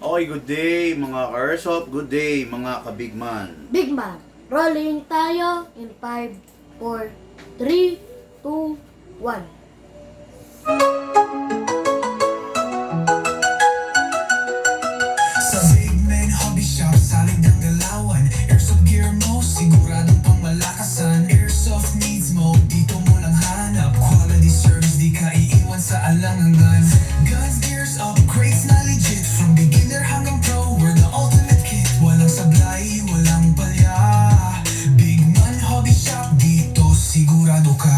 Okay, good day mga ka-airsoft. Good day mga kabigman. Big man, rolling tayo in 5, 4, 3, 2, 1. Sa Big Man Hobby Shop, salig ng galawan. Airsoft gear mo, siguradong pang malakasan. Airsoft needs mo, dito mo lang hanap. Quality service, di ka iiwan sa alangan. Guns, gears, upgrades na legit. From beginner hanggang pro, we're the ultimate kit. Walang sablay, walang palya. Big Man Hobby Shop, dito sigurado ka.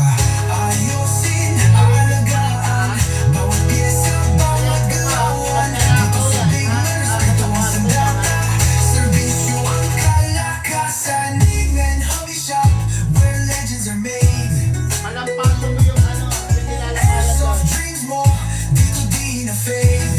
Ayosin, alagaan, bawat pyesa, bawat galawan. Dito sa Big Man, respeto ang sandata. Serbisyo ang kalakasan. Big Man Hobby Shop, where legends are made. Palampaso mo yung Airsoft dreams mo, dito di na fade.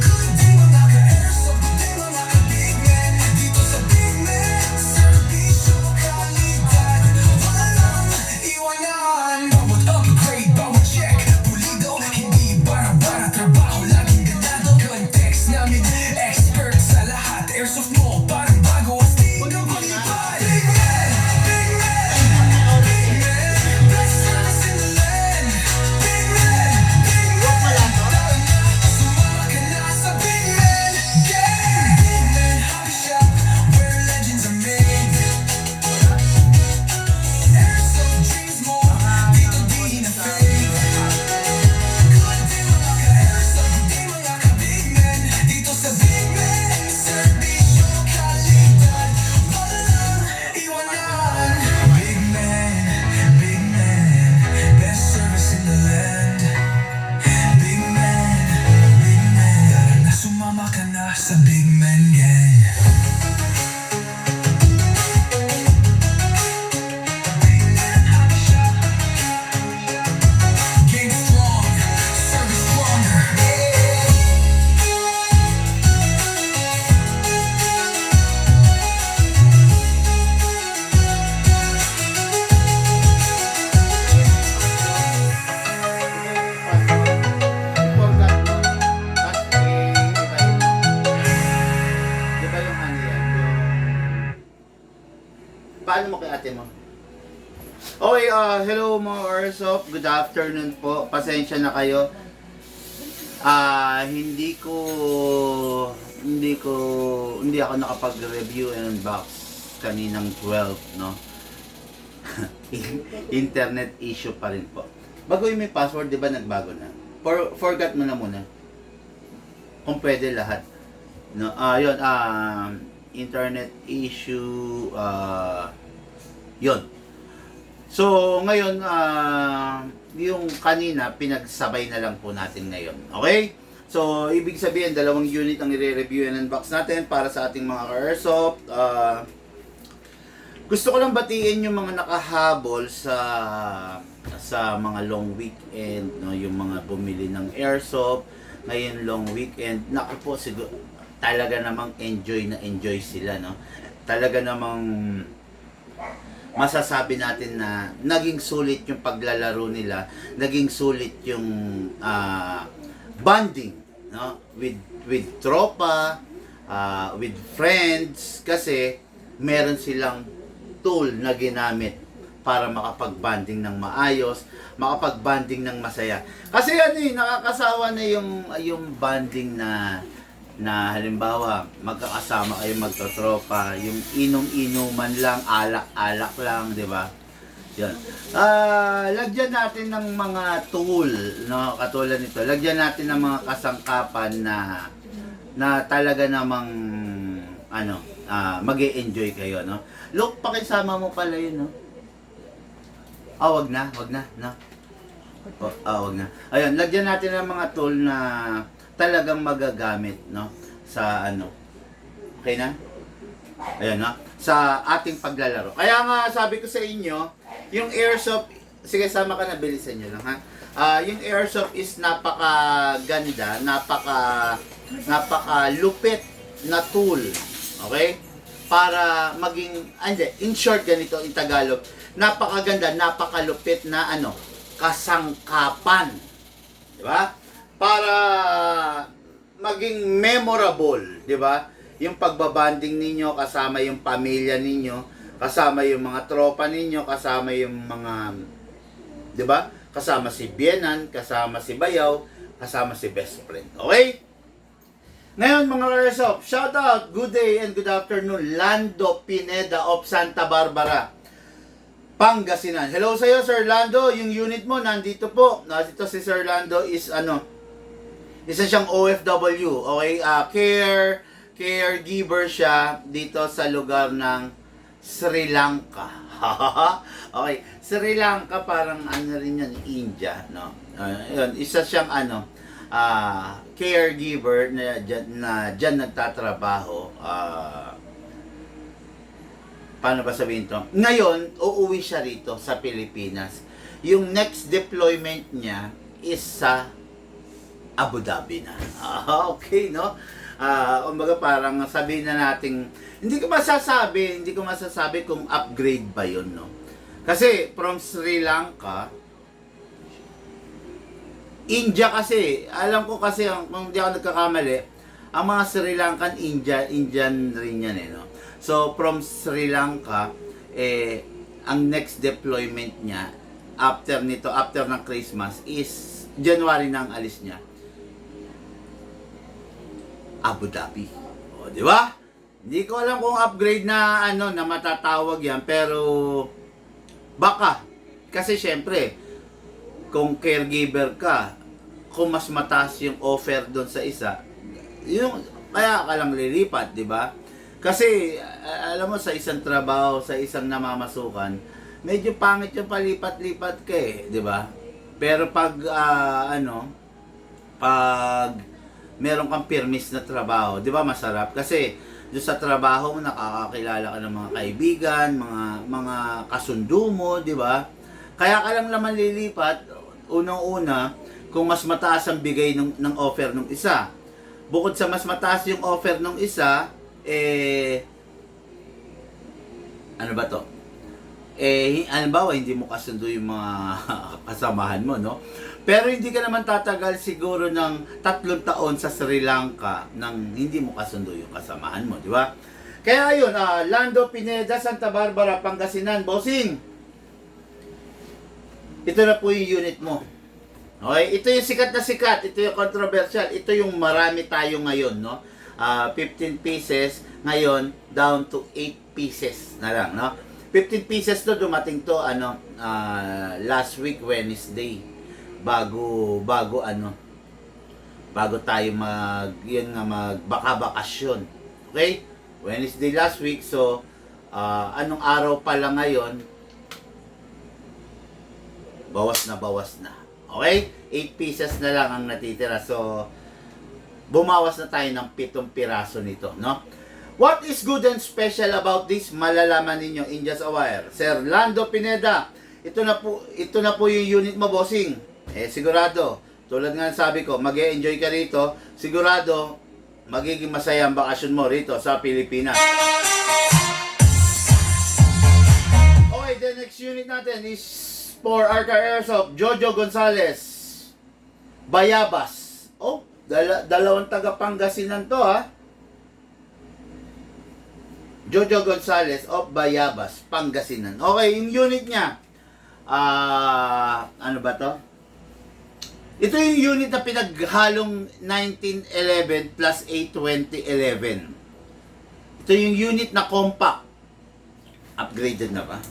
Good day mga ka-airsoft, good day mga ka-Big Man. Dito sa Big Man, serbisyo, kalidad, walang iwanan. Bawat upgrade, bawat check, pulido, hindi bara-bara. Trabaho laging ganado, context namin, expert sa lahat. Airsoft mo, parang bago, astig ng palipad. Big Man, Big Man, Big Man, best service in the land. Big Man, Big Man, sumama ka na sa Big Man gang. Big Man Hobby Shop, where legends are made. Airsoft dreams mo, dito di na fade. Good day mga ka-airsoft, good day mga ka-Big Man. Dito sa Big Man, serbisyo, kalidad, walang iwanan. Big Man, best service in the land. Big Man, tara na sumama ka na sa Big Man gang. Big Man Hobby Shop, game strong, service stronger. Di ba yung ano yan? Yung... Paano mo kay ate mo? Okay, hello mga airsoft. Good afternoon po. Pasensya na kayo. Hindi ako nakapag-review and unbox kaninang 12, no? Internet issue pa rin po. Bago yung may password, di ba nagbago na? Forgot mo na muna. Kung pwede lahat. No, yun, internet issue, yun. So, ngayon, yung kanina, pinagsabay na lang po natin ngayon. Okay? So, ibig sabihin, 2 unit ang i-review and unbox natin para sa ating mga ka-airsoft. Gusto ko lang batiin yung mga nakahabol sa mga long weekend, no, yung mga bumili ng airsoft ngayon long weekend. Naku po, siguro talaga namang enjoy na enjoy sila, no. Talaga namang masasabi natin na naging sulit yung paglalaro nila, naging sulit yung bonding, no, with tropa, with friends, kasi meron silang tool na ginamit para makapag-banding ng maayos, makapag-banding ng masaya. Kasi ano nakakasawa na yung banding na halimbawa magkakasama kayo magtotropa, yung inom-inuman lang, alak-alak lang, di ba? Yan. Lagyan natin ng mga tool, no, katulad nito. Lagyan natin ng mga kasangkapan na talaga namang mag-e-enjoy kayo, no? Look, pakisama mo pala yun, no? Wag na, no? Wag na. Ayun, lagyan natin ng mga tool na talagang magagamit, no? Sa okay na? Ayan, no? Sa ating paglalaro. Kaya nga, sabi ko sa inyo, yung airsoft, sige, sama ka na, bilisan nyo lang, ha? Yung airsoft is napakaganda, napaka-lupit na tool. Okay? Para maging, in short, ganito, in Tagalog, napakaganda, napakalupit na kasangkapan. Di ba? Para maging memorable, di ba? Yung pagbabanding ninyo, kasama yung pamilya ninyo, kasama yung mga tropa ninyo, kasama yung mga, di ba? Kasama si Bienan, kasama si Bayaw, kasama si best friend. Okay? Ngayon mga Karesop, shout out, good day and good afternoon, Lando Pineda of Santa Barbara, Pangasinan. Hello sa iyo, Sir Lando. Yung unit mo nandito po. Nandito si Sir Lando is isa siyang OFW. Okay, caregiver siya dito sa lugar ng Sri Lanka. Okay, Sri Lanka parang rin yan, India, no? Yun, isa siyang caregiver na dyan nagtatrabaho. Paano ba sabihin to? Ngayon, uuwi siya rito sa Pilipinas. Yung next deployment niya is sa Abu Dhabi na. Okay, no? Kumbaga parang sabihin na natin, hindi ko masasabi kung upgrade ba yun, no? Kasi from Sri Lanka, India kasi, alam ko kasi, kung hindi ako nagkakamali, ang mga Sri Lankan, Indian rin yan no? So, from Sri Lanka, ang next deployment niya, after ng Christmas, is January na ang alis niya. Abu Dhabi. O, di ba? Hindi ko alam kung upgrade na, na matatawag yan, pero, baka. Kasi, syempre, kung caregiver ka, kung mas mataas yung offer doon sa isa, kaya ka lang lilipat, di ba? Kasi, alam mo, sa isang trabaho, sa isang namamasukan, medyo pangit yung palipat-lipat ka di ba? Pero pag, pag meron kang permis na trabaho, di ba masarap? Kasi, doon sa trabaho mo, nakakakilala ka ng mga kaibigan, mga kasundo mo, di ba? Kaya ka lang naman lilipat, unang-una, kung mas mataas ang bigay ng offer ng isa. Bukod sa mas mataas yung offer ng isa, ano ba to? Halimbawa, hindi mo kasundo yung mga kasamahan mo, no? Pero hindi ka naman tatagal siguro ng 3 taon sa Sri Lanka nang hindi mo kasundo yung kasamahan mo, di ba? Kaya yun, Lando Pineda, Santa Barbara, Pangasinan, bossing! Ito na po yung unit mo. Okay, ito yung sikat na sikat, ito yung controversial, ito yung marami tayo ngayon, no? 15 pieces, ngayon down to 8 pieces na lang, no? 15 pieces to, dumating to last week Wednesday. Bago tayo magbaka-bakasyon. Okay? Wednesday last week, so anong araw pa lang ngayon? Bawas na. Okay? 8 pieces na lang ang natitira. So, bumawas na tayo ng 7 piraso nito, no? What is good and special about this? Malalaman ninyo in just a while. Sir Lando Pineda, ito na po yung unit mo, bossing. Sigurado, tulad nga sabi ko, mag-e-enjoy ka rito. Sigurado, magiging masaya ang bakasyon mo rito sa Pilipinas. Okay, the next unit natin is for Arca Airsoft, Jojo Gonzales, Bayabas. Oh, dalawang taga Pangasinan to, ha? Jojo Gonzales of Bayabas, Pangasinan. Okay, yung unit niya, ano ba to? Ito yung unit na pinaghalong 1911 plus A2011. Ito yung unit na compact. Upgraded na ba?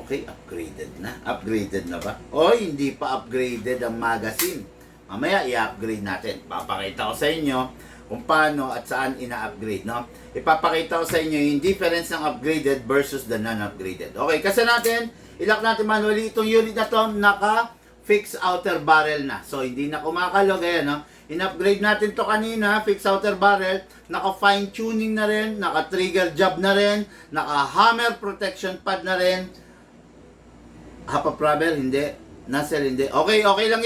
Okay, upgraded na ba? O, hindi pa upgraded ang magazine. Mamaya, i-upgrade natin. Papakita ko sa inyo kung paano at saan ina-upgrade, no? Ipapakita ko sa inyo yung difference ng upgraded versus the non-upgraded. Okay, kasi ilock natin manually itong unit na to, naka-fix outer barrel na. So, hindi na kumakalog, ayan, no? In-upgrade natin to kanina, fix outer barrel, naka-fine tuning na rin, naka-trigger job na rin, naka-hammer protection pad na rin, half of rubber, hindi, nozzle, hindi. Okay lang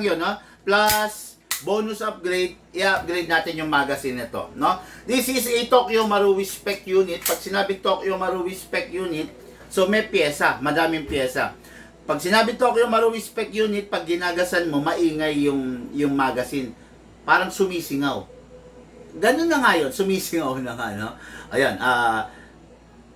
yun, no? Plus, bonus upgrade, i-upgrade natin yung magazine nito, no? This is a Tokyo Marui spec unit. Pag sinabi Tokyo Marui spec unit, so may pyesa, madaming pyesa. Pag sinabi Tokyo Marui spec unit, pag ginagasan mo, maingay yung magazine. Parang sumisingaw. ganun na nga yun, sumisingaw na nga, no? Ayan,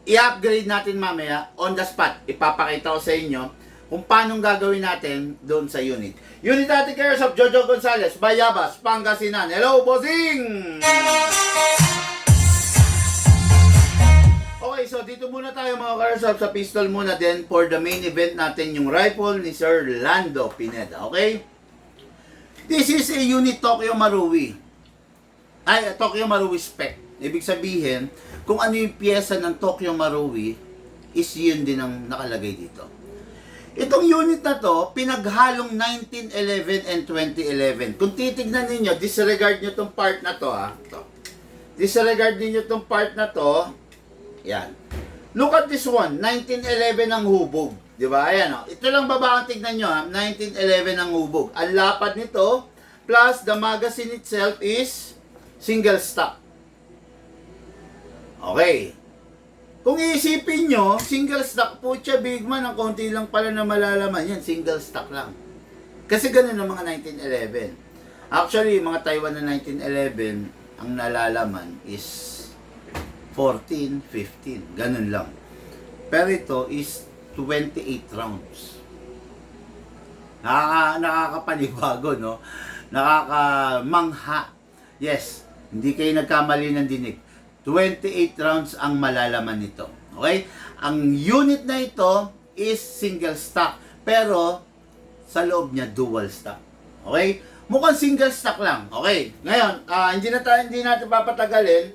i-upgrade natin mamaya on the spot. Ipapakita ko sa inyo kung paano gagawin natin doon sa unit. Unit natin cares of Jojo Gonzalez, Bayabas, Pangasinan. Hello, bossing! Okay, so dito muna tayo mga cares sa pistol muna. Then for the main event natin, yung rifle ni Sir Lando Pineda. Okay? This is a unit Tokyo Marui. Tokyo Marui spec. Ibig sabihin, kung ano yung pyesa ng Tokyo Marui, is yun din ang nakalagay dito. Itong unit na to, pinaghalong 1911 and 2011. Kung titignan ninyo, disregard nyo tong part na to, to. Disregard ninyo tong part na to. Yan. Look at this one, 1911 ang hubog. Di ba? Ayan, ito lang baba ang tignan nyo, 1911 ang hubog. Ang lapad nito, plus the magazine itself is single stock. Okay. Kung iisipin nyo, single stock po siya, big man, ang konti lang pala na malalaman yan, single stock lang. Kasi ganun ang mga 1911. Actually, mga Taiwan na 1911, ang nalalaman is 14, 15, ganun lang. Pero ito is 28 rounds. Nakakapanibago, no? Nakakamangha. Yes, hindi kayo nagkamali ng dinig. 28 rounds ang malalaman nito. Okay? Ang unit na ito is single stock. Pero, sa loob niya, dual stock. Okay? Mukhang single stock lang. Okay? Ngayon, hindi natin papatagalin.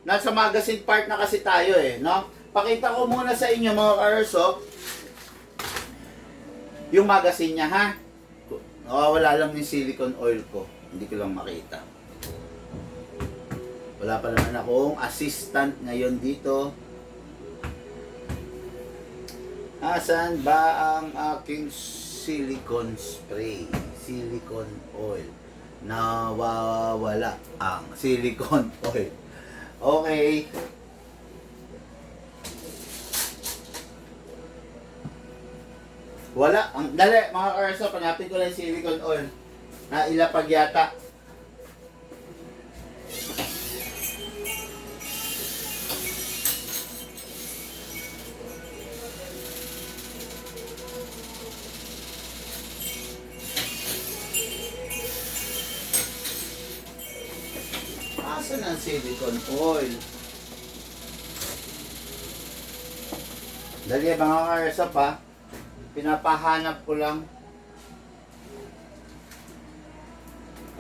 Nasa magazine part na kasi tayo no? Pakita ko muna sa inyo mga ka-airsoft yung magazine niya, ha? Wala lang yung silicone oil ko. Hindi ko lang makita. Wala pa naman akong assistant ngayon dito. Asan ba ang aking silicone spray? Silicone oil. Nawawala ang silicone oil. Okay. Wala. Dali, mga ka-airsoft, hanapin ko lang yung silicone oil. Nailapag yata. Asan ang silicone oil? Dali mga ka-airsoft, ha. Pinapahanap ko lang.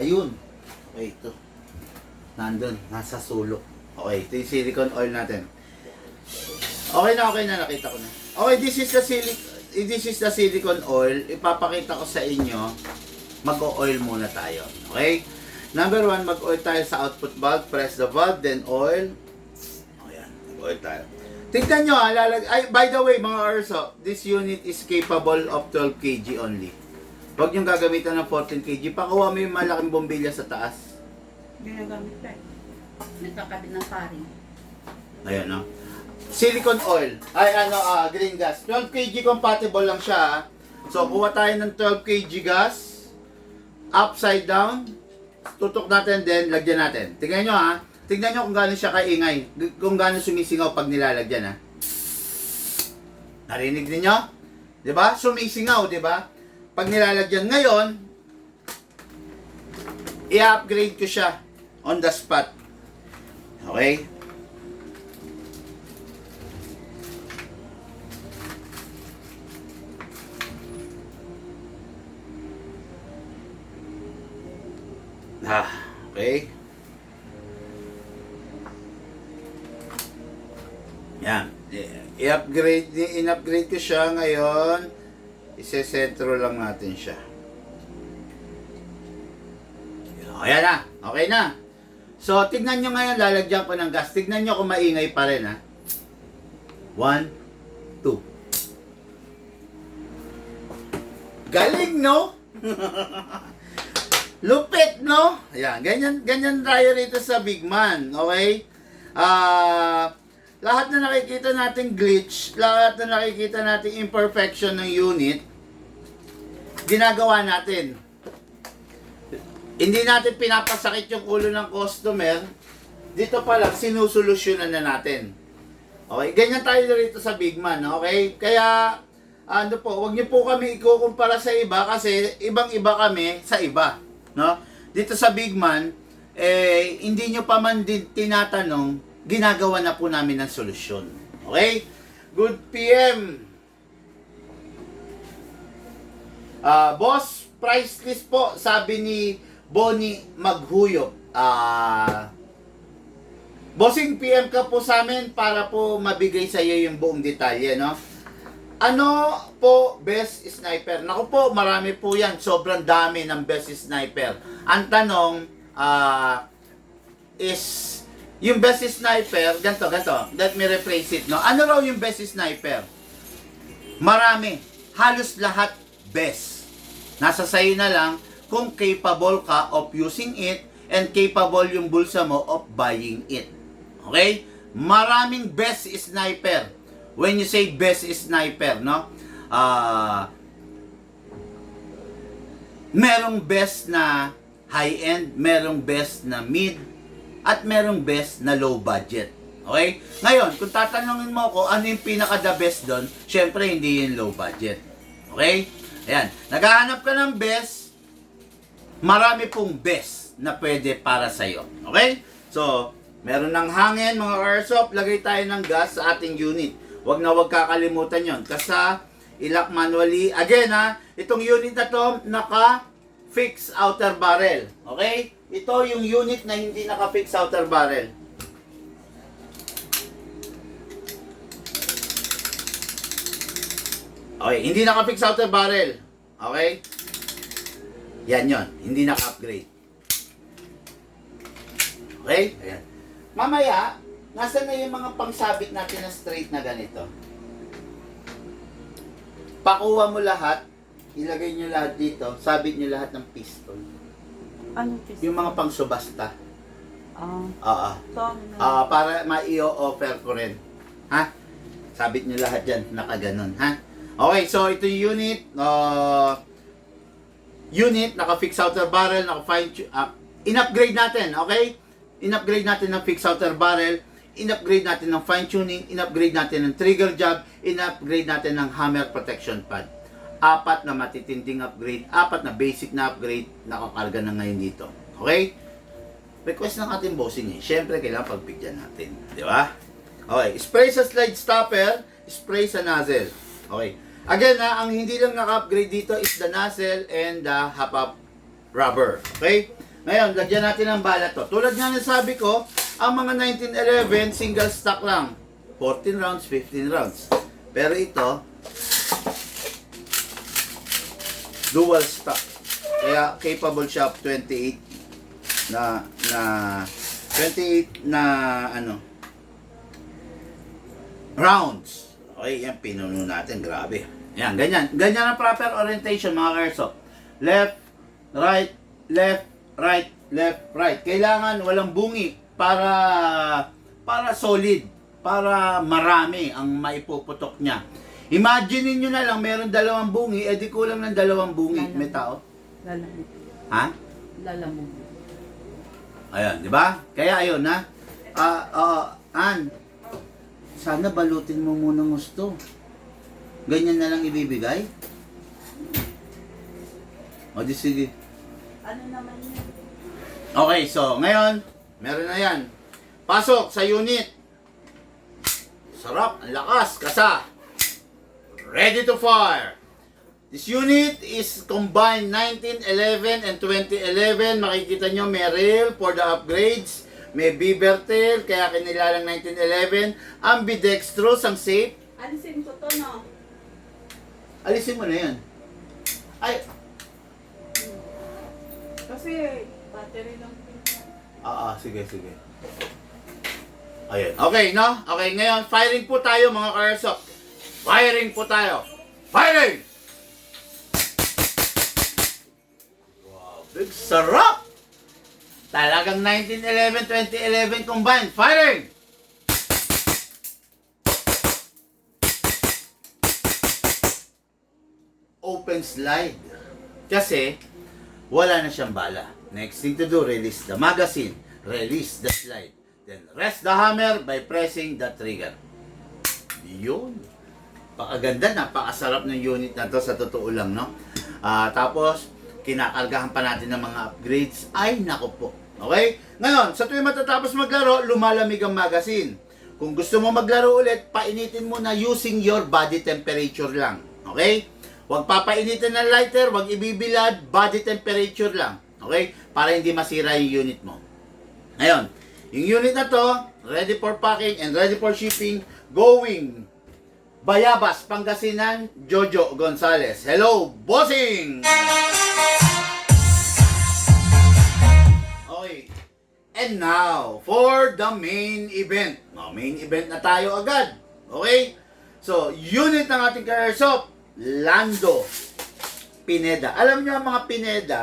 Ayun. Okay, ito. Nandun, nasa sulok. Okay, ito yung silicone oil natin. Okay na, nakita ko na. Okay, this is the silicone oil. Ipapakita ko sa inyo. Mag-o-oil muna tayo. Okay? Number 1, mag-oil tayo sa output valve. Press the valve, then oil. Ayan, mag-oil tayo. Tignan nyo, by the way, mga airsoft, this unit is capable of 12 kg only. Huwag nyo gagamitan ng 14 kg. Pakuha mo yung malaking bombilya sa taas. Ginagamit pa nagkakabit ng paring. Ayan, no? Silicone oil. Green gas. 12 kg compatible lang siya, ha? So, kuha tayo ng 12 kg gas. Upside down. Tutok natin, then lagyan natin. Tingnan nyo, ha? Tignan nyo kung gaano siya kaingay. Kung gaano sumisingaw pag nilalagyan, ha? Narinig niyo? 'Di ba? Sumisingaw, 'di ba? Pag nilalagyan ngayon, i-upgrade ko siya on the spot. Okay? Okay. Yan. In-upgrade ko siya ngayon. Isesentro lang natin siya. Ayan na. Okay na. So, tignan nyo ngayon, lalagyan ko ng gas. Tignan nyo kung maingay pa rin, ha. 1, 2. Galing, no? Lupit, no? Ayan, ganyan tayo rito sa Big Man, okay? Lahat na nakikita nating glitch, lahat na nakikita nating imperfection ng unit, ginagawa natin. hindi natin pinapasakit yung ulo ng customer, dito pa lang, sinusolusyonan na natin. Okay, ganyan tayo rito sa Big Man, okay? Kaya, ano po, huwag niyo po kami ikukumpara sa iba kasi ibang-iba kami sa iba, no? Dito sa Big Man, hindi niyo pa man din tinatanong, ginagawa na po namin ng solusyon. Okay? Good PM. Boss, price list po, sabi ni Bonnie Maghuyop. Bossing, PM ka po sa amin para po mabigay sa iyo yung buong detalye, no? Ano po best sniper? Naku po, marami po yan. Sobrang dami ng best sniper. Ang tanong is, yung best sniper, ganito. Let me rephrase it, no? Ano raw yung best sniper? Marami. Halos lahat best. Nasa sayo na lang kung capable ka of using it and capable yung bulsa mo of buying it. Okay? Maraming best sniper. When you say best sniper, no? Merong best na high-end, merong best na mid, at merong best na low budget. Okay? Ngayon, kung tatanungin mo ako ano yung pinaka-the best doon, syempre hindi yung low budget. Okay? Ayan. Naghahanap ka ng best, marami pong best na pwede para sa'yo. Okay? So, meron ng hangin, mga airsoft, lagay tayo ng gas sa ating unit. Huwag kakalimutan yon. Kasi ilak manually. Again ha, itong unit na to, naka-fix outer barrel. Okay? Ito yung unit na hindi naka-fix outer barrel. Okay, hindi naka-fix outer barrel. Okay? Yan yon, hindi naka-upgrade. Okay? Ayan. Mamaya, nasaan na yung mga pangsabit natin na straight na ganito? Pakuha mo lahat, ilagay nyo lahat dito, sabit nyo lahat ng piston. Anong piston? Yung mga pangsubasta. Oo. Ito, Para ma-i-offer ko rin. Ha? Sabit nyo lahat dyan, nakaganon. Ha? Okay, so ito yung unit. Unit, naka-fix outer barrel, naka-fine in-upgrade natin, okay? In-upgrade natin ng fix outer barrel, in-upgrade natin ng fine tuning, in-upgrade natin ng trigger job, in-upgrade natin ng hammer protection pad. 4 na matitinding upgrade, 4 na basic na upgrade, nakakarga na ngayon dito. Okay? Request ng ating bossing eh. Siyempre, kailangan pagbigyan natin. Di ba? Okay. Spray sa slide stopper, spray sa nozzle. Okay. Again, ang hindi lang naka-upgrade dito is the nozzle and the hop-up rubber. Okay? Ngayon, lagyan natin ng bala to. Tulad nga ng sabi ko, ang mga 1911, single stock lang. 14 rounds, 15 rounds. Pero ito, dual stock. Kaya capable siya of 28 na 28 na rounds. Okay, yan pinuno natin, grabe. Yan, ganyan. Ganyan ang proper orientation, mga airsoft. Left, right, left, right, left, right. Kailangan walang bungi para solid, para marami ang maipuputok niya. Imagine niyo na lang meron 2 bungi, edi kulang ng 2 bungi. May tao? lalamog. Ha? Lalamog. Ayun, di ba? Kaya ayun na. Ann, sana balutin mo muna gusto. Ganyan na lang ibibigay? O di sige. Ano naman yun? Okay, so ngayon, meron na yan. Pasok sa unit. Sarap, ang lakas, kasa. Ready to fire. This unit is combined 1911 and 2011. Makikita nyo, may rail for the upgrades. May beaver tail, kaya kinilalang 1911. Ambidextrous, ang safe. Alisin ko to, no? Alisin mo na yan. Ay, Kasi battery lang. sige. Ayan. Okay, no? Okay, ngayon, firing po tayo, mga airsoft. Firing po tayo. Firing! Wow, big sarap! Talagang 1911, 2011 combined. Firing! Open slide. Kasi, wala na siyang bala. next thing to do, release the magazine, release the slide, then rest the hammer by pressing the trigger. Yun. Pakaganda, napakasarap ng unit na to sa totoo lang, no? Tapos, kinakargahan pa natin ng mga upgrades. Ay, nako po. Okay? Ngayon, sa tuwing matatapos maglaro, lumalamig ang magazine. Kung gusto mo maglaro ulit, painitin mo na using your body temperature lang. Okay? Huwag papainitin ng lighter, huwag ibibilad, body temperature lang. Okay? Para hindi masira yung unit mo. Ngayon, yung unit na to, ready for packing and ready for shipping, going Bayabas, Pangasinan, Jojo Gonzales. Hello, bossing! Okay. And now, for the main event. Main event na tayo agad. Okay? So, unit ng ating ka-airsoft, Lando Pineda. Alam niyo ang mga Pineda,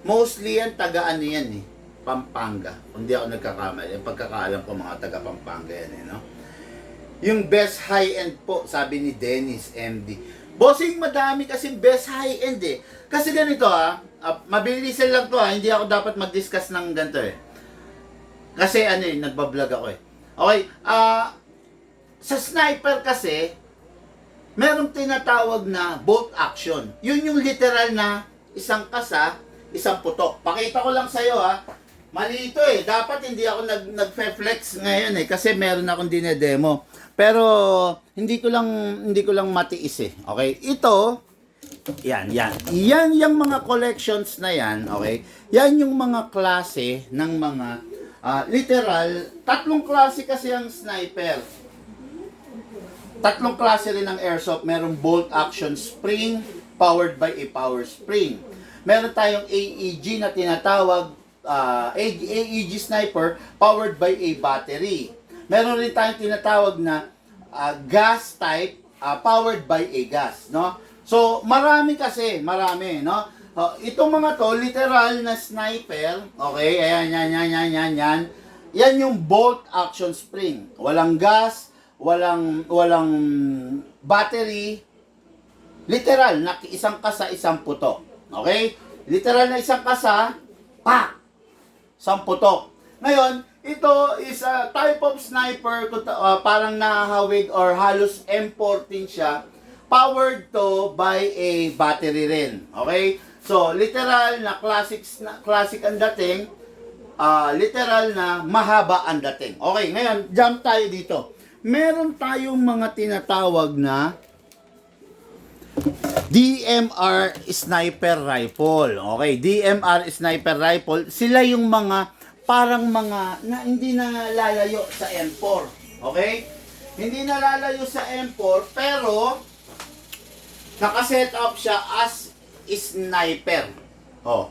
mostly yan taga-ano yan eh, Pampanga. Kung di ako nagkakamali, yung pagkakaalam ko mga taga-Pampanga yan eh, no? Yung best high-end po, sabi ni Dennis MD. Bossing, madami kasi best high-end eh. Kasi ganito mabilisan lang to hindi ako dapat mag-discuss ng ganito eh. Kasi ano eh, nagbablog ako eh. Okay, sa sniper kasi, merong tinatawag na bolt action. Yun yung literal na isang kasa, isang putok. Pakita ko lang sa'yo mali ito eh. Dapat hindi ako nag-flex ngayon eh kasi meron akong dinedemo. Pero hindi ko lang matiis eh. Okay? Ito, yan. Yan yung mga collections na yan, okay? Yan yung mga klase ng mga literal, tatlong klase kasi ang sniper. Tatlong klase rin ng airsoft. Merong bolt action spring powered by a power spring. Meron tayong AEG na tinatawag AEG sniper powered by a battery. Meron rin tayong tinatawag na gas type powered by a gas, no? So, marami, no? Itong mga to, literal na sniper, okay? Ayan, yan. Yan yung bolt action spring. Walang gas, walang battery. Literal na isang kasa, isang putok. Okay? Literal na isang kasa, pak! Isang putok. Ngayon, ito is a type of sniper, parang nahahawig or halos M14 siya, powered to by a battery rin. Okay? So, literal na classic ang dating, literal na mahaba ang dating. Okay, ngayon, jump tayo dito. Meron tayong mga tinatawag na DMR sniper rifle. Okay, DMR sniper rifle, sila yung mga parang mga na hindi na lalayo sa M4. Okay? Hindi na lalayo sa M4 pero naka-set up siya as sniper. Oh.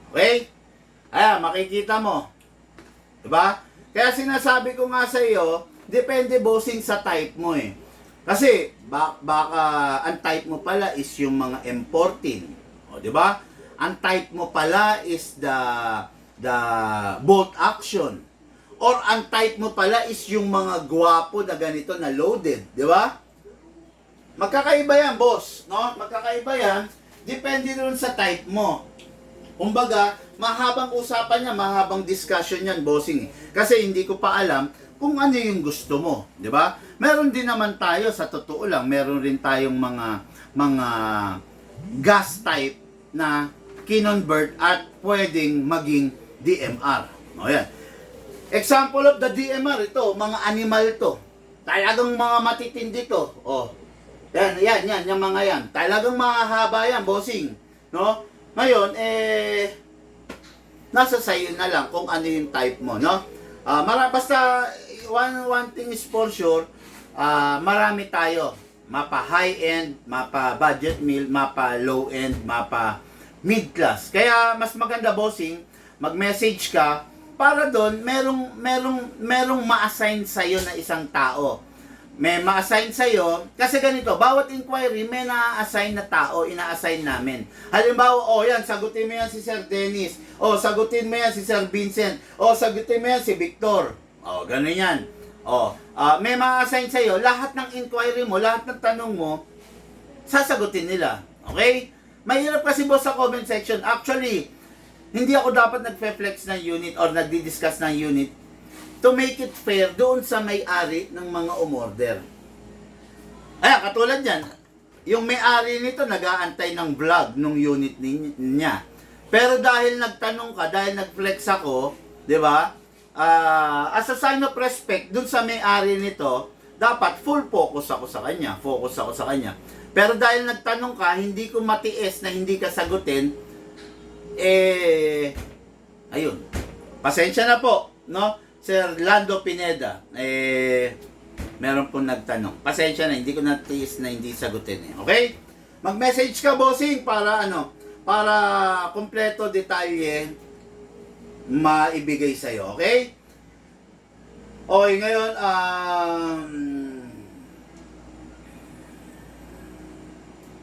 Okay? Ayan, makikita mo. Diba? Kaya sinasabi ko nga sa iyo, depende bossing sa type mo eh. Kasi baka ang type mo pala is yung mga M14. O, di ba? Ang type mo pala is the bolt action. Or ang type mo pala is yung mga gwapo na ganito na loaded, di ba? Magkakaiba yan, boss, no? Magkakaiba yan. Depende rin sa type mo. Kumbaga, mahabang usapan niya, mahabang discussion yan, bossing. Kasi hindi ko pa alam kung ano yung gusto mo, di ba? Meron din naman tayo, sa totoo lang, meron rin tayong mga gas type na kinonvert at pwedeng maging DMR. O yan. Example of the DMR, ito, mga animal to. Talagang mga matitindi to. O, yan, yung mga yan. Talagang mahahaba yan, bossing. No? Ngayon, nasa sayo na lang kung ano yung type mo, no? Basta, one thing is for sure, marami tayo. Mapa high-end, mapa budget meal, mapa low-end, mapa mid-class. Kaya, mas maganda, bossing, mag-message ka, para doon, merong ma-assign sa'yo na isang tao. May ma-assign sa'yo, kasi ganito, bawat inquiry, may na-assign na tao, ina-assign namin. Halimbawa, yan, sagutin mo yan si Sir Dennis, sagutin mo yan si Sir Vincent, sagutin mo yan si Victor. Ganun yan. May ma-assign sa'yo, lahat ng inquiry mo, lahat ng tanong mo, sasagutin nila. Okay? Mahirap kasi boss sa comment section. Actually, hindi ako dapat nagfe-flex ng unit or nagdi-discuss ng unit to make it fair doon sa may-ari ng mga umorder. Ay, katulad yan, yung may-ari nito nag-aantay ng vlog ng unit niya. Pero dahil nagtanong ka, dahil nag-flex ako, di ba? As a sign of respect dun sa may-ari nito, dapat full focus ako sa kanya. Pero dahil nagtanong ka, hindi ko matiis na hindi ka sagutin, ayun. Pasensya na po, no? Sir Lando Pineda, meron pong nagtanong. Pasensya na, hindi ko natiis na hindi sagutin eh. Okay? Mag-message ka, bossing, para para kompleto detalye maibigay sa'yo. Okay? Okay, ngayon,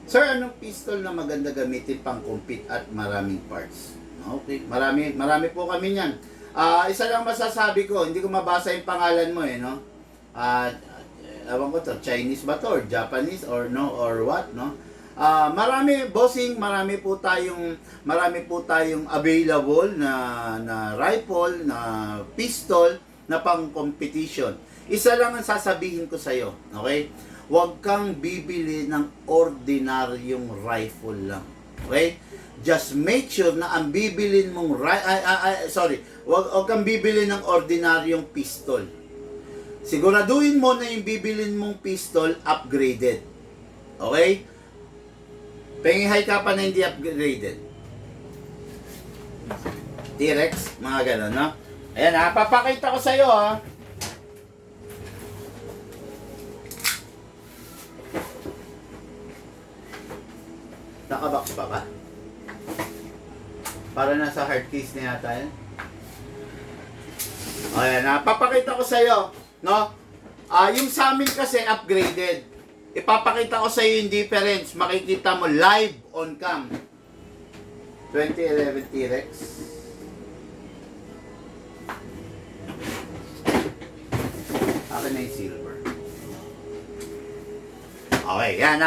sir, anong pistol na maganda gamitin pang compete at maraming parts? Okay, marami po kami niyan. Isa lang masasabi ko, hindi ko mabasa yung pangalan mo no? Ewan ko to, Chinese ba to, or Japanese, or no, or what, no? Marami, bossing, marami po tayong available na rifle, na pistol, na pang competition. Isa lang ang sasabihin ko sa'yo, okay? Huwag kang bibili ng ordinaryong rifle lang. Okay? Just make sure na ang bibilin mong huwag kang bibili ng ordinaryong pistol. Siguraduhin mo na yung bibilin mong pistol upgraded. Okay? Pengihay ka pa na hindi upgraded. T-Rex, mga ganun, no? Ayan papakita ko sa'yo Nakabox pa ba? Para nasa hard case na yata yan. Ayan papakita ko sa'yo, no? Yung sa amin kasi upgraded. Ipapakita ko sa'yo yung difference. Makikita mo live on cam. 2011 T-Rex. Akin na yung silver. Okay, yan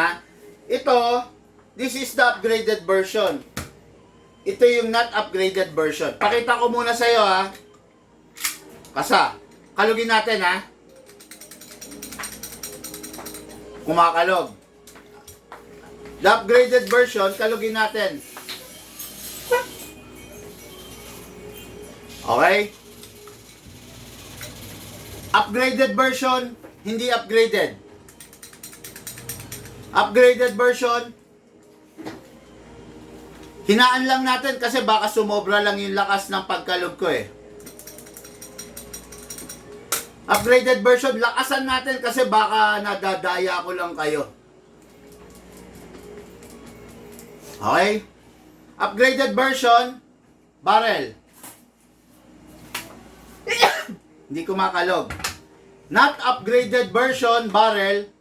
Ito, this is the upgraded version. Ito yung not upgraded version. Pakita ko muna sa'yo Kasa, kalugin natin Kumakalog. The upgraded version, kalugin natin. Okay? Upgraded version, hindi upgraded. Upgraded version, hinaan lang natin kasi baka sumobra lang yung lakas ng pagkalog ko Upgraded version, lakasan natin kasi baka nadadaya ko lang kayo. Okay? Upgraded version, barrel. Hindi kumakalog. Not upgraded version, barrel.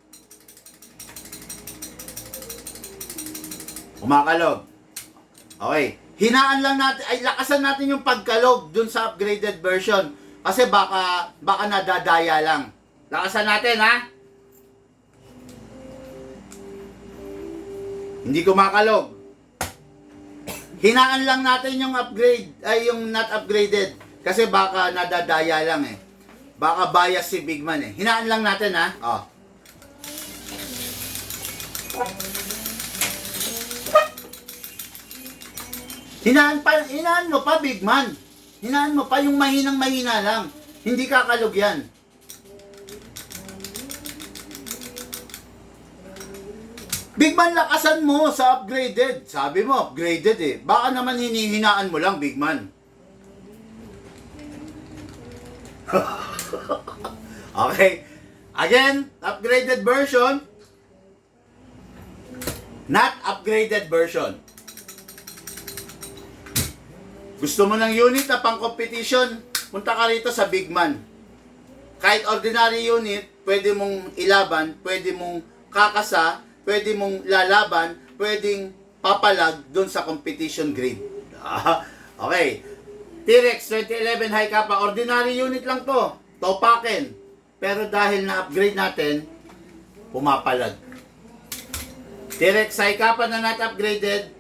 Kumakalog. Okay. Hinaan lang natin, lakasan natin yung pagkalog dun sa upgraded version. Kasi baka nadadaya lang. Lakasan natin, Hindi kumakalog. Hinaan lang natin yung upgrade, yung not upgraded. Kasi baka nadadaya lang Baka bias si Bigman Hinaan lang natin Hinaan mo pa, Bigman. Hinaan mo pa yung mahina lang. Hindi kakalog yan. Bigman, lakasan mo sa upgraded. Sabi mo, upgraded Baka naman hinihinaan mo lang, Bigman. Okay. Again, upgraded version. Not upgraded version. Gusto mo ng unit na pang competition, punta ka rito sa Bigman. Kahit ordinary unit, pwede mong ilaban, pwede mong kakasa, pwede mong lalaban, pwedeng papalag doon sa competition grade. Okay. T-Rex 2011 High Kappa, ordinary unit lang to. Topaken. Pero dahil na-upgrade natin, pumapalag. T-Rex High Kappa na not upgraded,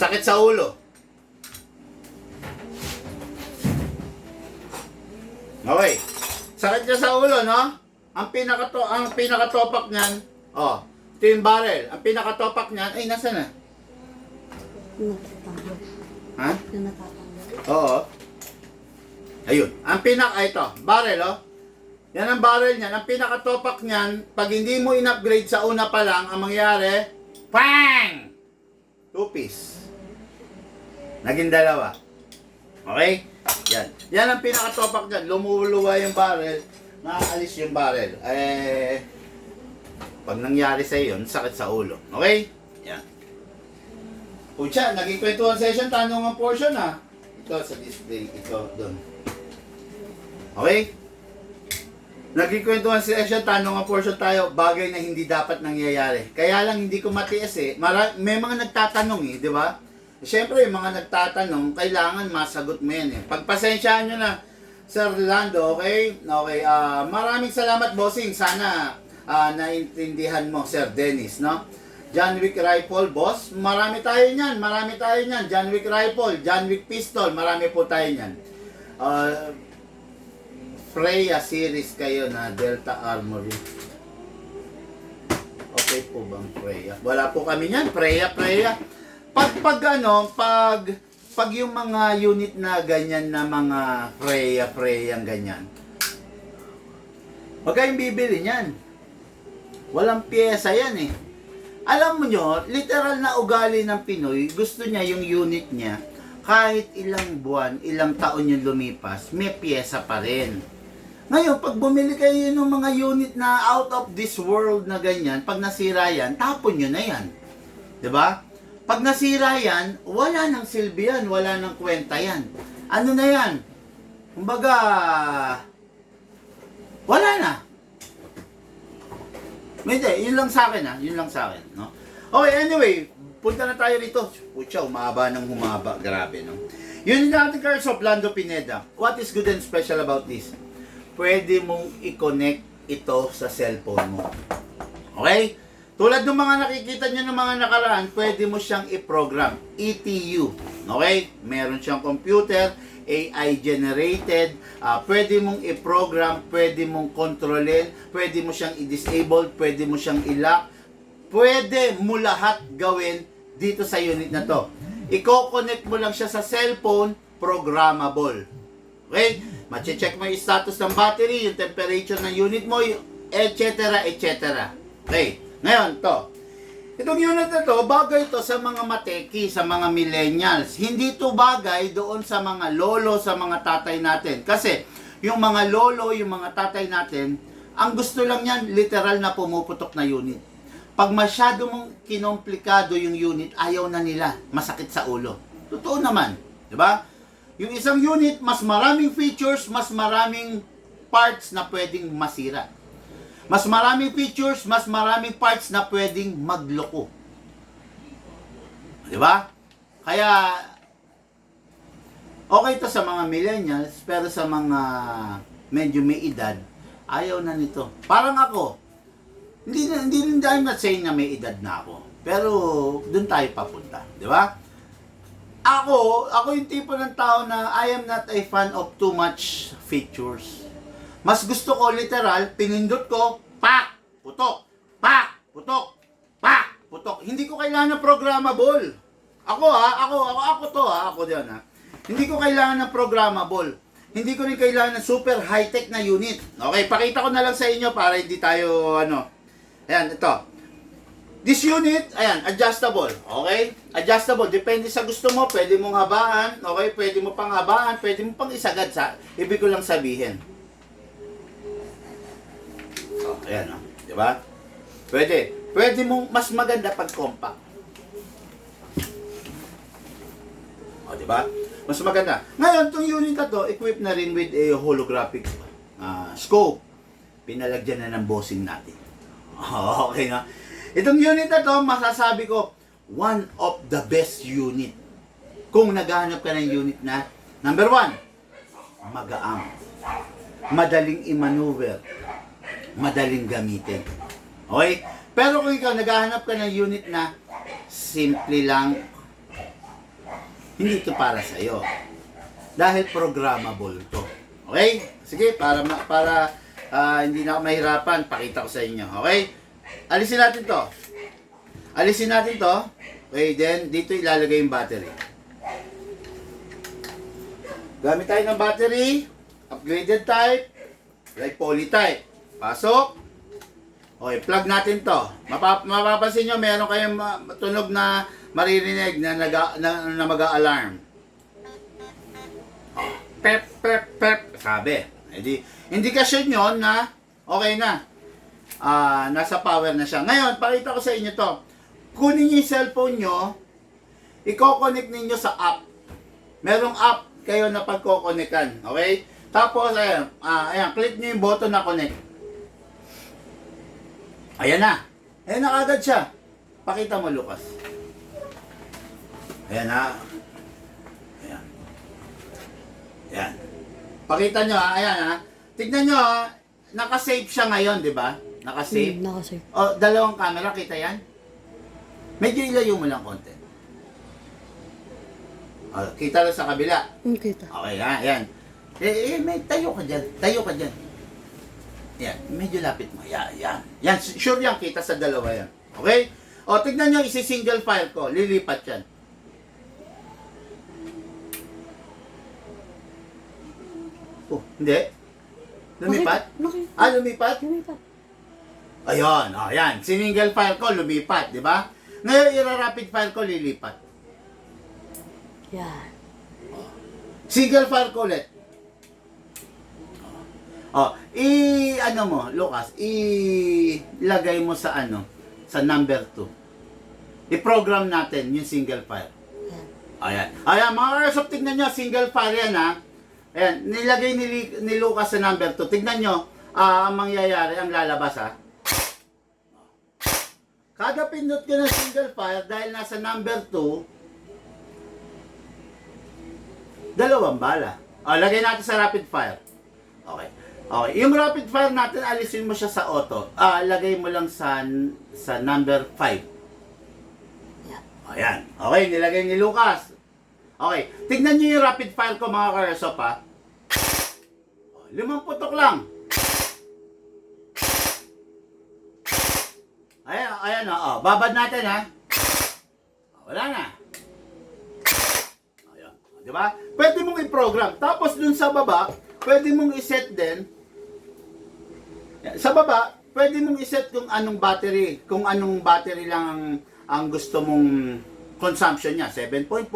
Sakit sa ulo. Okay. Sakit niya sa ulo, no? Ang pinakatopak niyan, oh, ito yung barrel. Ang pinakatopak niyan, ay, nasa na? Natatanggal. Ha? Natatanggal. Oo. Ayun. Ito, barrel, oh. Yan ang barrel niyan. Ang pinakatopak niyan, pag hindi mo in-upgrade sa una pa lang, ang mangyari, PANG! 2-piece. Naging dalawa. Okay? Yan. Yan ang pinakatopak niyan. Lumuluwa yung barrel, naaalis yung barrel. Pag nangyari sa yun, sakit sa ulo. Okay? Yan. Pucha, naging kwentuhan session, tanong ang portion ha. Ito sa display, ito doon. Okay? Naging kwentuhan session, tanong ang portion tayo, bagay na hindi dapat nangyayari. Kaya lang hindi ko matiis eh. May mga nagtatanong eh, di ba? Siyempre, yung mga nagtatanong, kailangan masagot mo yan eh. Pagpasensyaan nyo na, Sir Lando, okay? Okay, maraming salamat, bossing. Sana naintindihan mo, Sir Dennis, no? John Wick Rifle, boss. Marami tayo niyan, marami tayo niyan. John Wick Rifle, John Wick Pistol, marami po tayo niyan. Freya series kayo na Delta Armory. Okay po bang Freya? Wala po kami niyan, Freya. Pag yung mga unit na ganyan na mga Freya ganyan. Huwag kayong bibili niyan. Walang pyesa yan eh. Alam mo nyo, literal na ugali ng Pinoy, gusto niya yung unit niya, kahit ilang buwan, ilang taon yung lumipas, may pyesa pa rin. Ngayon, pag bumili kayo ng mga unit na out of this world na ganyan, pag nasira yan, tapon nyo na yan. 'Di ba? Pag nasira yan, wala nang silbi yan, wala nang kwenta yan. Ano na yan? Kumbaga, wala na. Hindi, yun lang sa akin yun lang sa akin, no? Okay, anyway, punta na tayo rito. Pucha, humaba ng humaba, grabe, no? Yun yung natin Carlos of Lando Pineda. What is good and special about this? Pwede mong i-connect ito sa cellphone mo. Okay? Tulad ng mga nakikita nyo ng mga nakaraan, pwede mo siyang i-program. ETU. Okay? Meron siyang computer, AI generated, pwede mong i-program, pwede mong kontrolin, pwede mo siyang i-disable, pwede mo siyang i-lock, pwede mo lahat gawin dito sa unit na to. I-connect mo lang siya sa cellphone, programmable. Okay? Mache-check mo yung status ng battery, yung temperature ng unit mo, etc. Okay? Ngayon, to. Itong unit na to, bagay to sa mga mateki, sa mga millennials. Hindi to bagay doon sa mga lolo, sa mga tatay natin. Kasi, yung mga lolo, yung mga tatay natin, ang gusto lang yan, literal na pumuputok na unit. Pag masyado mong kinomplikado yung unit, ayaw na nila, masakit sa ulo. Totoo naman, di ba? Yung isang unit, mas maraming features, mas maraming parts na pwedeng masira. Mas maraming features, mas maraming parts na pwedeng magloko. Di ba? Kaya, okay to sa mga millennials, pero sa mga medyo may edad, ayaw na nito. Parang ako, hindi I'm not saying na may edad na ako, pero doon tayo papunta. Di ba? Ako yung tipo ng tao na I am not a fan of too much features. Mas gusto ko literal, pinindot ko, pak, putok, pak, putok, pak, putok. Hindi ko kailangan ng programmable. Ako diyan ha. Hindi ko kailangan ng programmable. Hindi ko rin kailangan ng super high-tech na unit. Okay, pakita ko na lang sa inyo para hindi tayo Ayan, ito. This unit, ayan, adjustable. Okay? Adjustable. Depende sa gusto mo. Pwede mong habaan. Okay? Pwede mo pang habaan. Pwede mo pang isagad sa. Ibig ko lang sabihin. So, ayan, diba? Pwede. Pwede mong mas maganda pag compact. O, diba? Mas maganda. Ngayon, itong unit na to, equipped na rin with a holographic scope. Pinalagyan na ng bossing natin. Okay na. Itong unit na to, masasabi ko, one of the best unit. Kung naghahanap ka ng unit na, number 1, magaang. Madaling i-maneuver. Madaling gamitin. Okay? Pero kung ikaw naghahanap ka ng unit na simple lang, Hindi ito para sa'yo. Dahil programmable to. Okay? Sige, para hindi na ako mahirapan, pakita ko sa inyo. Okay? Alisin natin to. Alisin natin to. Okay, then dito ilalagay yung battery. Gamit tayo ng battery. Upgraded type. Like poly type. Pasok. Okay, plug natin to. Mapapansin nyo, meron kayong tunog na maririnig na mag-a-alarm. Oh, pep, pep, pep. Sabi. Indikasyon yon na okay na. Nasa power na siya. Ngayon, pakita ko sa inyo to. Kunin niyo yung cellphone nyo, i-connect ninyo sa app. Merong app kayo na pagko-connectan. Okay? Tapos, ayan, click niyo yung button na connect. Ayan na. Ayan na agad siya. Pakita mo, Lucas. Ayan na. Ayan. Ayan. Pakita nyo, ayan ha. Tignan nyo, nakasave siya ngayon, di ba? Nakasave. Nakasave. O, dalawang camera, kita yan? Medyo ilayo mo lang konti. O, kita lang sa kabila. Kita. Okay, ha, yan. May tayo ka dyan. Tayo ka dyan. Yan, medyo lapit mo. Yan, yan. Yan, sure yan, kita sa dalawa yan. Okay? O, tignan nyo, isi-single file ko. Lilipat yan. Oh, hindi. Lumipat? Lumipat? Lumipat. Ayun, oh, yan. Single file ko, lumipat, di ba? Ngayon, ira-rapid file ko, lilipat. Yan. Single file ko ulit. Oh, ano mo, Lucas, ilagay mo sa sa number 2. I-program natin yung single file. Ayan. Ayan, mga Airsoft, tignan nyo, single file yan, ha. Ayan, nilagay ni Lucas sa number 2. Tignan nyo, ang mangyayari, ang lalabas, ha. Kada pindot ko ng single file, dahil nasa number 2, dalawang bala. O, lagay natin sa rapid fire. Okay. Okay. Yung rapid fire natin, alisin mo siya sa auto. Lagay mo lang sa number 5. Ayan. Okay, nilagay ni Lucas. Okay. Tignan nyo yung rapid fire ko, mga Airsoft, ha. 5 putok lang. Ayan, babad natin, ha. Wala na. Ayan. Di ba? Pwede mong i-program. Tapos dun sa baba, pwede mong i-set din. Sa baba, pwede mong i-set kung anong battery. Kung anong battery lang ang gusto mong consumption niya. 7.4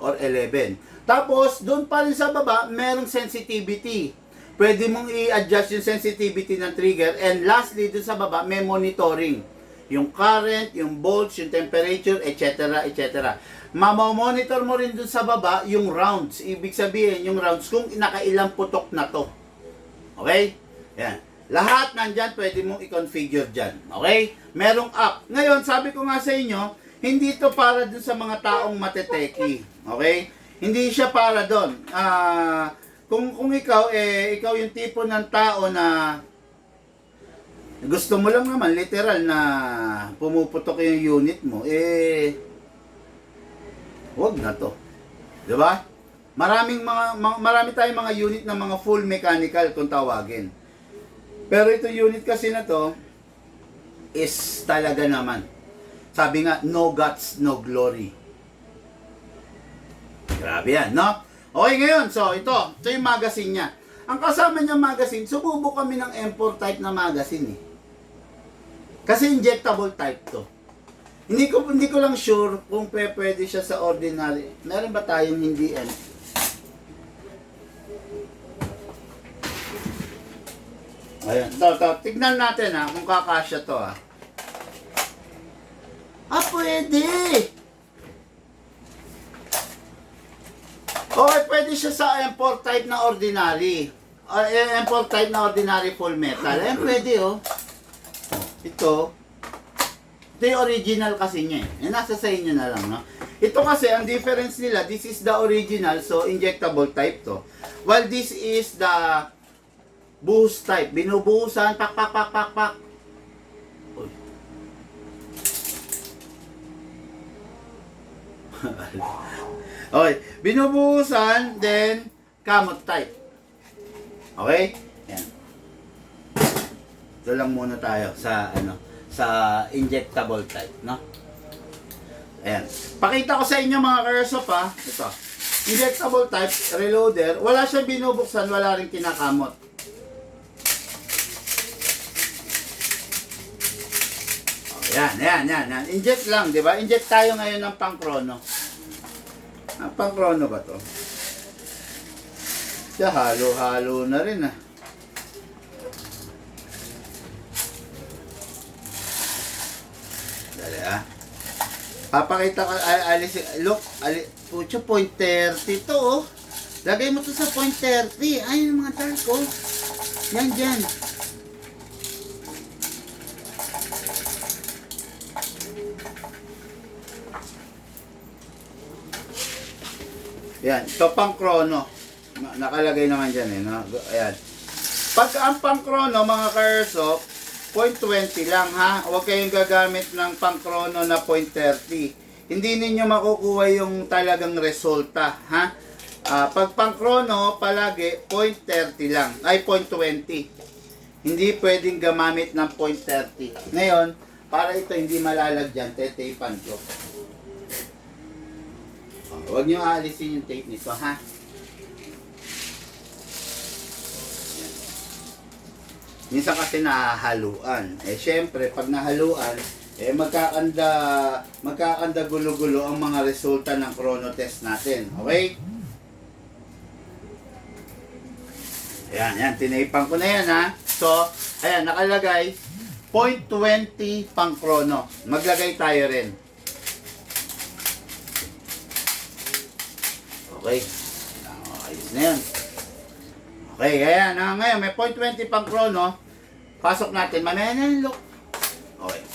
or 11. Tapos, dun pa rin sa baba, merong sensitivity. Pwede mong i-adjust yung sensitivity ng trigger. And lastly, dun sa baba, may monitoring. Yung current, yung volts, yung temperature, etc. etc. Mamamonitor mo rin dun sa baba yung rounds. Ibig sabihin, yung rounds kung nakailang putok na to. Okay? Yan. Lahat nandyan, pwede mong i-configure dyan. Okay? Merong app. Ngayon, sabi ko nga sa inyo, hindi to para dun sa mga taong mateteki. Okay? Hindi siya para doon. Kung ikaw, ikaw yung tipo ng tao na gusto mo lang naman, literal na pumuputok yung unit mo, wag na to. Diba? Marami tayong mga unit na mga full mechanical kung tawagin. Pero ito unit kasi na to, is talaga naman. Sabi nga, no guts, no glory. Grabe yan, no? Okay, ngayon, so ito yung magazine niya. Ang kasama niya magazine, sububok kami ng M4 type na magazine eh. Kasi injectable type to. Hindi ko lang sure kung pwede siya sa ordinary. Meron ba tayong hindi Ayan, tignan natin kung kakasya to pwede! Okay, pwede siya sa M4 type na ordinary. M4 type na ordinary full metal. Pwede Ito yung original kasi niya nasa sa inyo na lang, no? Ito kasi, ang difference nila, this is the original, so injectable type to. While this is the buhos type. Binubuhusan, pak. Uy. Okay, binubuhusan, then kamot type. Okay? Yan. Ito lang muna tayo sa sa injectable type, no? Ayan. Pakita ko sa inyo mga Kersop ha. Ito. Injectable type, reloader. Wala siya binubuksan, wala rin kinakamot. Yan. Inject lang, di ba? Inject tayo ngayon ng pang-chrono. Ang pang-chrono ba to? Siya, halo-halo na rin ah. Dali ah. Papakita ka, look, pucho, 0.30 to oh. Lagay mo to sa 0.30. Ayun mga tarko. Yan, dyan. Yan, ito pang chrono. Nakalagay naman dyan eh. No? Ayan. Pag ang pang chrono, mga Kersop, 0.20 lang ha. Huwag kayong gagamit ng pang chrono na 0.30. Hindi ninyo makukuha yung talagang resulta ha. Pag pang chrono, palagi 0.30 lang. Ay, 0.20. Hindi pwedeng gamamit ng 0.30. Ngayon, para ito hindi malalagyan, tetapan ko. Huwag nyo aalisin yung tape nito, ha? Minsan kasi nahahaluan. Syempre, pag nahaluan, magkakanda gulo-gulo ang mga resulta ng chrono test natin. Okay? Ayan, tinaipan ko na yan, ha? So, ayan, nakalagay, 0.20 pang chrono. Maglagay tayo rin. Okay. Ayos na yan. Okay, ayan. Ngayon, may 0.20 pang chrono. Pasok natin. Mamaya na yung look. Okay.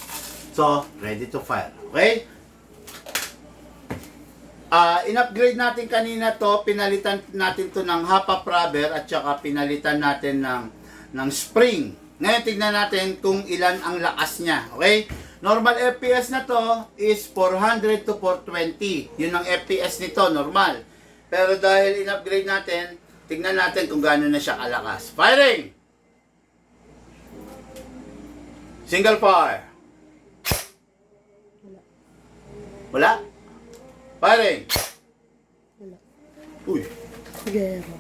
So, ready to fire. Okay? In-upgrade natin kanina to. Pinalitan natin to ng half-up rubber at saka pinalitan natin ng spring. Ngayon, tignan natin kung ilan ang lakas niya. Okay? Normal FPS na to is 400 to 420. Yun ang FPS nito, normal. Pero dahil in-upgrade natin, tignan natin kung gaano na siya kalakas. Firing! Single fire. Wala? Firing! Wala. Uy, Gero.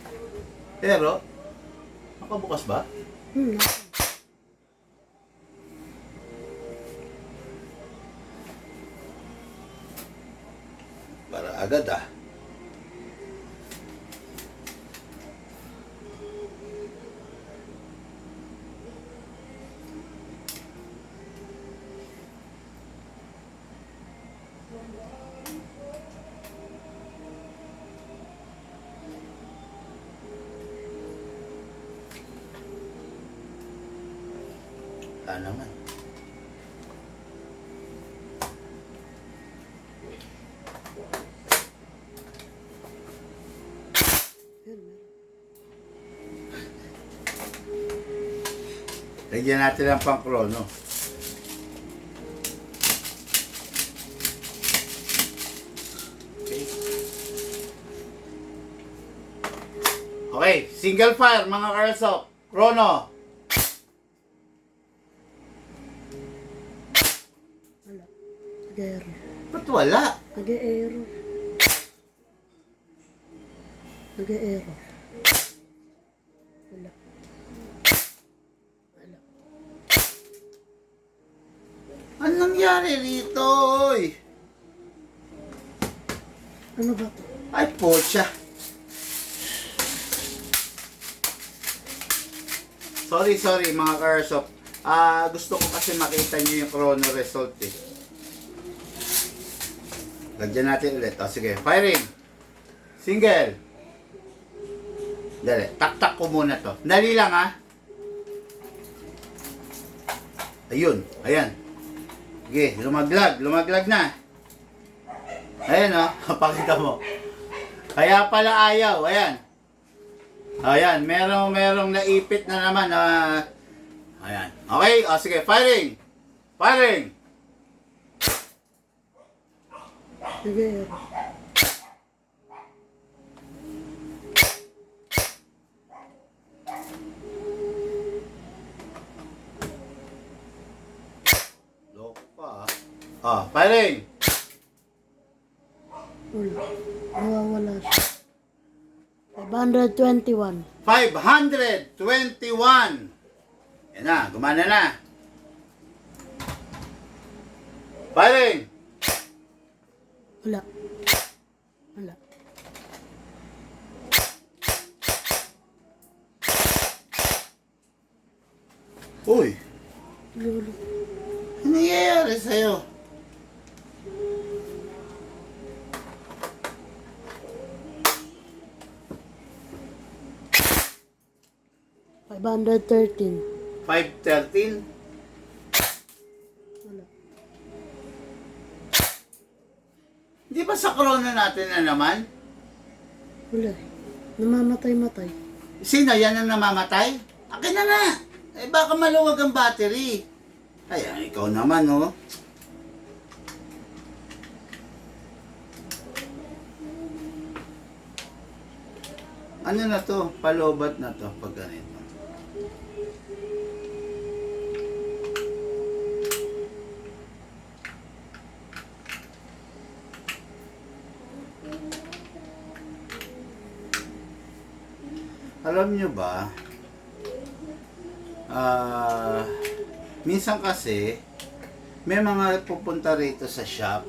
pero, nakabukas ba? Para agad ah. Wala naman. Lagyan natin ang pang chrono. Okay, single fire mga Kersop. Chrono. Wala. Gero. Ba't wala? Nag-e-ero. Nag-e-ero. Wala. Wala. Ano nangyari rito? Oy? Ano ba to? Ay, pocha. Sorry mga Kersop. Gusto ko kasi makita nyo yung chrono result eh. Lagyan natin ulit. Sige, firing. Single. Dali, tak-tak ko muna to. Dali lang ha. Ayun, ayan. Sige, lumaglag na. Ayan o, pakita mo. Kaya pala ayaw, ayan. Ayan, merong naipit na naman. Ayan. Okay, sige, firing. Firing. Nag-e-ero. Oh, firing! Wala. Nawawala siya. 521. 521! Yan na, gumana na. Firing! Wala. Wala. Uy, Lulu. ano nangyayari sa'yo? $513. 513? Wala. Di ba sa corona natin na naman? Wala. Namamatay-matay. Sino yan ang namamatay? Akin na nga! Eh baka maluwag ang battery. Ay, ikaw naman, oh. Ano na to? Palobat na to pag ganito. Alam nyo ba, minsan kasi, may mga pupunta rito sa shop,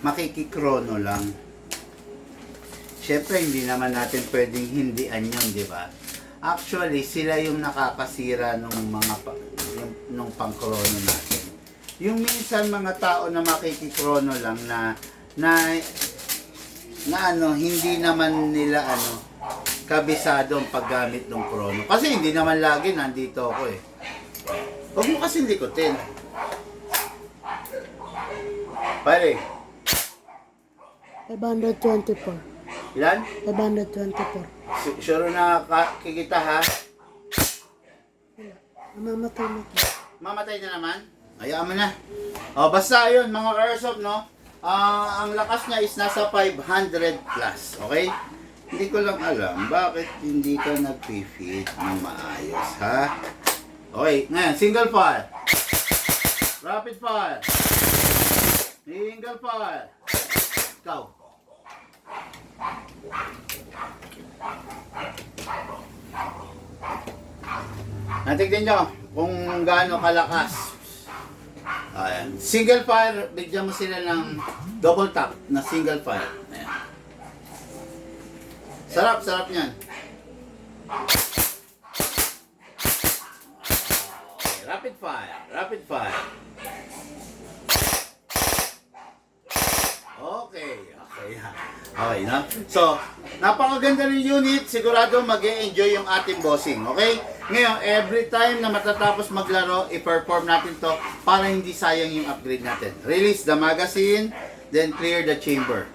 makikikrono lang. Siyempre, hindi naman natin pwedeng hindian yun, di ba? Actually, sila yung nakakasira nung pangkrono natin. Yung minsan mga tao na makikikrono lang na hindi naman nila kabisado ang paggamit ng krono. Kasi hindi naman lagi nandito ako eh. Huwag mo kasing likutin. Pare, 524. ilan? 524. Sure na kikita ha? Wala. Namamatay-matay. Mamatay na naman? Hayaan mo na. O, basta yun, mga airsoft, no? Ang lakas niya is nasa 500 plus, okay? Hindi ko lang alam bakit hindi ka nag-fit ng maayos, ha? Okay, ngayon, single fire. Rapid fire. Single fire. Ikaw. Natignan nyo kung gaano kalakas. Ayan. Single fire, bigyan mo sila ng double tap na single fire. Ayan. Sarap, sarap niyan. Okay, rapid fire, rapid fire. Okay, okay. Okay, no? So, napakaganda ng unit. Sigurado mag-e-enjoy yung ating bossing, okay? Ngayon, every time na matatapos maglaro, i-perform natin to para hindi sayang yung upgrade natin. Release the magazine, then clear the chamber.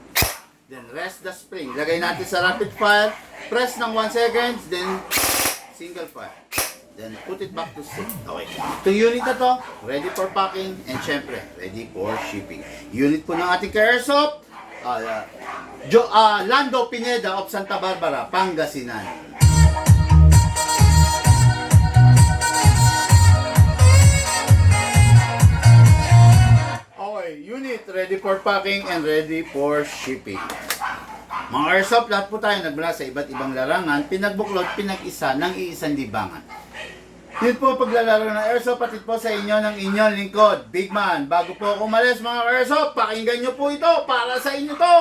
Then rest the spring. Lagay natin sa rapid fire, press ng 1 second, then single fire. Then put it back to sit. Okay. Itong unit na to, ready for packing, and syempre, ready for shipping. Unit po ng ating Airsoft, Lando Pineda of Santa Barbara, Pangasinan. Okay, unit ready for packing and ready for shipping. Mga Airsoft, lahat po tayo nagmula sa iba't ibang larangan, pinagbuklod, pinag-isa ng iisang libangan. Yun po paglalaro ng Airsoft, patid po sa inyo ng inyong lingkod, Big Man. Bago po ako umalis mga Airsoft, pakinggan nyo po ito para sa inyo to!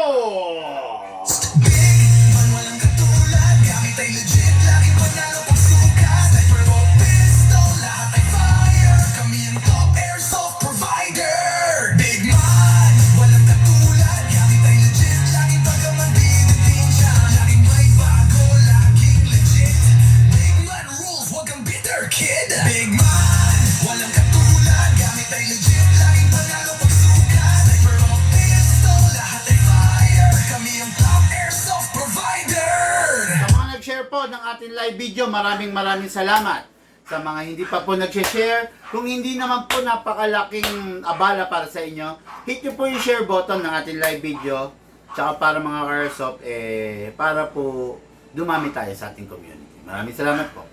Man walang katulad, gamit ay legit, lagi panalo pag sukat. Sniper o pistol, lahat ay fire. Kami ang top airsoft provider. Big man, walang katulad, gamit ay legit, laging pagkaman din siya. Laging may bago, laging legit. Big man rules, wag kang bitter kid. Big man, walang katulad, gamit ay legit, laging panalo pag sukat. Sniper o pistol, lahat ay fire. Kami ang top airsoft provider. Sa mga nag-share po ng ating live video, maraming salamat. Sa mga hindi pa po nag-share, kung hindi naman po napakalaking abala para sa inyo, hit nyo po yung share button ng ating live video. Tsaka para mga Airsoft, para po dumami tayo sa ating community. Maraming salamat po.